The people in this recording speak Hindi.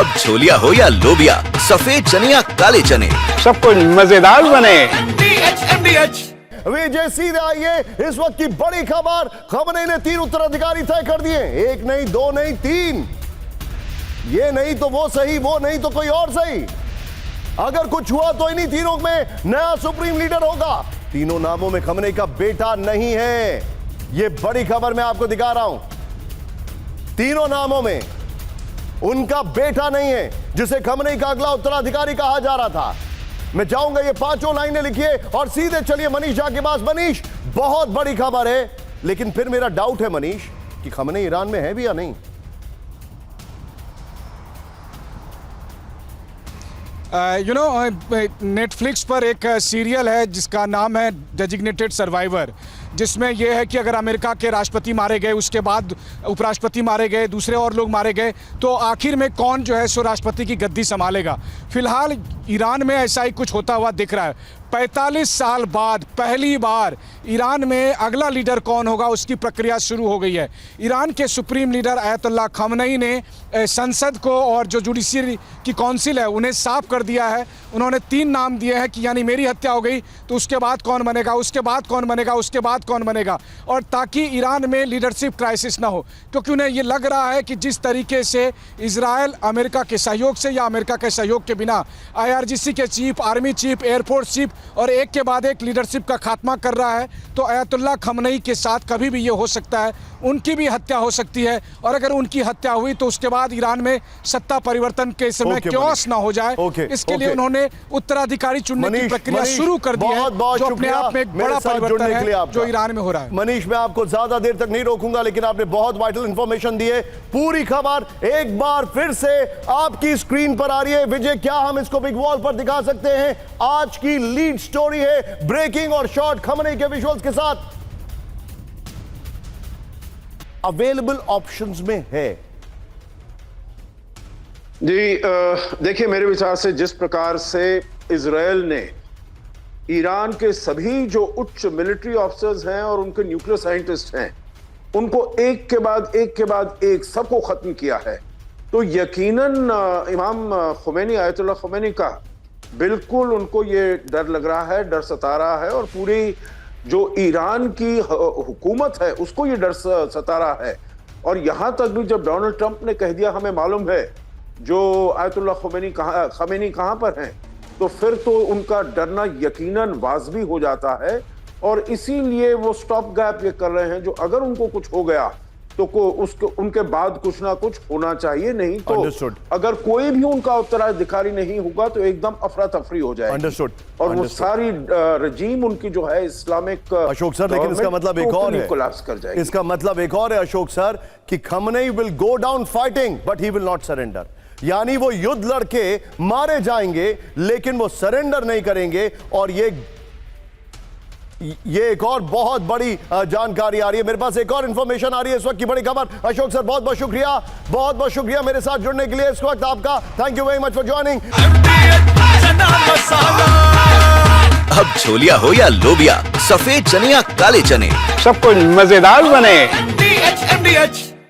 अब छोलिया हो या लोबिया, सफेद चने या काले चने, विजय सीधे आइए, इस वक्त की बड़ी खबर, खमनेई ने 3 उत्तराधिकारी तय कर दिए। 1 नहीं, 2 नहीं, 3। ये नहीं तो वो सही, वो नहीं तो कोई और सही। अगर कुछ हुआ तो इन्हीं तीनों में नया सुप्रीम लीडर होगा। तीनों नामों में खमनेई का बेटा नहीं है। ये बड़ी खबर मैं आपको दिखा रहा हूं। तीनों नामों में उनका बेटा नहीं है, जिसे खमनेई का अगला उत्तराधिकारी कहा जा रहा था। मैं चाहूंगा ये 5 लाइनें लिखिए और सीधे चलिए मनीष झा के पास। मनीष, बहुत बड़ी खबर है, लेकिन फिर मेरा डाउट है मनीष कि खमनेई ईरान में है भी या नहीं। नेटफ्लिक्स पर एक सीरियल है जिसका नाम है डेजिग्नेटेड सर्वाइवर, जिसमें यह है कि अगर अमेरिका के राष्ट्रपति मारे गए, उसके बाद उपराष्ट्रपति मारे गए, दूसरे और लोग मारे गए, तो आखिर में कौन जो है सो राष्ट्रपति की गद्दी संभालेगा। फिलहाल ईरान में ऐसा ही कुछ होता हुआ दिख रहा है। 45 साल बाद पहली बार ईरान में अगला लीडर कौन होगा उसकी प्रक्रिया शुरू हो गई है। ईरान के सुप्रीम लीडर आयतुल्लाह खमनेई ने संसद को और जो जुडिशरी की काउंसिल है उन्हें साफ कर दिया है। उन्होंने 3 नाम दिए हैं कि यानी मेरी हत्या हो गई तो उसके बाद कौन बनेगा, उसके बाद कौन बनेगा, उसके बाद कौन बनेगा, और ताकि ईरान में लीडरशिप क्राइसिस ना हो। क्योंकि उन्हें ये लग रहा है कि जिस तरीके से इजराइल अमेरिका के सहयोग से या अमेरिका के सहयोग के बिना IRGC के chief, army chief, air force chief और एक के बाद एक लीडरशिप का खात्मा कर रहा है, तो आयतुल्लाह खमनेई के साथ कभी भी ये हो सकता है, उनकी भी हत्या हो सकती है। और अगर उनकी हत्या हुई तो उसके बाद ईरान में सत्ता परिवर्तन के समय क्योस ना हो जाए, इसके लिए उन्होंने उत्तराधिकारी चुनने की प्रक्रिया शुरू कर दी है, जो अपने आप में एक बड़ा परिवर्तन है जो ईरान में हो रहा है। मनीष, मैं आपको ज्यादा देर तक नहीं रोकूंगा, लेकिन आपने बहुत वाइटल इंफॉर्मेशन दी है। पूरी खबर एक बार फिर से आपकी स्क्रीन पर आ रही है। विजय, क्या हम इसको बिग वॉल पर दिखा सकते हैं? आज की लीड स्टोरी है ब्रेकिंग और शॉर्ट खमनेई के विजुअल्स के साथ। अवेलेबल ऑप्शंस में है जी। देखिए, मेरे विचार से जिस प्रकार से इजराइल ने ईरान के सभी जो उच्च मिलिट्री ऑफिसर्स हैं और उनके न्यूक्लियर साइंटिस्ट हैं, उनको एक के बाद एक सबको खत्म किया है, तो यकीनन इमाम खुमैनी, आयतुल्लाह खुमैनी का बिल्कुल उनको ये डर लग रहा है, डर सता रहा है, और पूरी जो ईरान की हुकूमत है उसको ये डर सता रहा है। और यहां तक भी जब डोनाल्ड ट्रंप ने कह दिया हमें मालूम है जो आयतुल्लाह खमैनी कहां पर हैं, तो फिर तो उनका डरना यकीनन वाजबी हो जाता है। और इसीलिए वो स्टॉप गैप ये कर रहे हैं, जो अगर उनको कुछ हो गया तो उनके बाद कुछ ना कुछ होना चाहिए, नहीं तो Understood. अगर कोई भी उनका उत्तराधिकारी नहीं होगा तो एकदम अफरा तफरी हो जाएगी। Understood. और वो सारी रजीम उनकी जो है इस्लामिक, अशोक सर, लेकिन इसका मतलब एक और है, कोलैप्स कर जाएगी। इसका मतलब एक और है अशोक सर कि Khamenei will go down fighting but he will not surrender. यानी वो युद्ध लड़के मारे जाएंगे लेकिन वो सरेंडर नहीं करेंगे। और ये एक और बहुत बड़ी जानकारी आ रही है। मेरे पास एक और इंफॉर्मेशन आ रही है इस वक्त की बड़ी खबर। अशोक सर, बहुत बहुत शुक्रिया मेरे साथ जुड़ने के लिए इस वक्त आपका। Thank you very much for joining. अब छोलिया हो या लोबिया, सफेद चने या काले चने, सब कुछ मजेदार बने।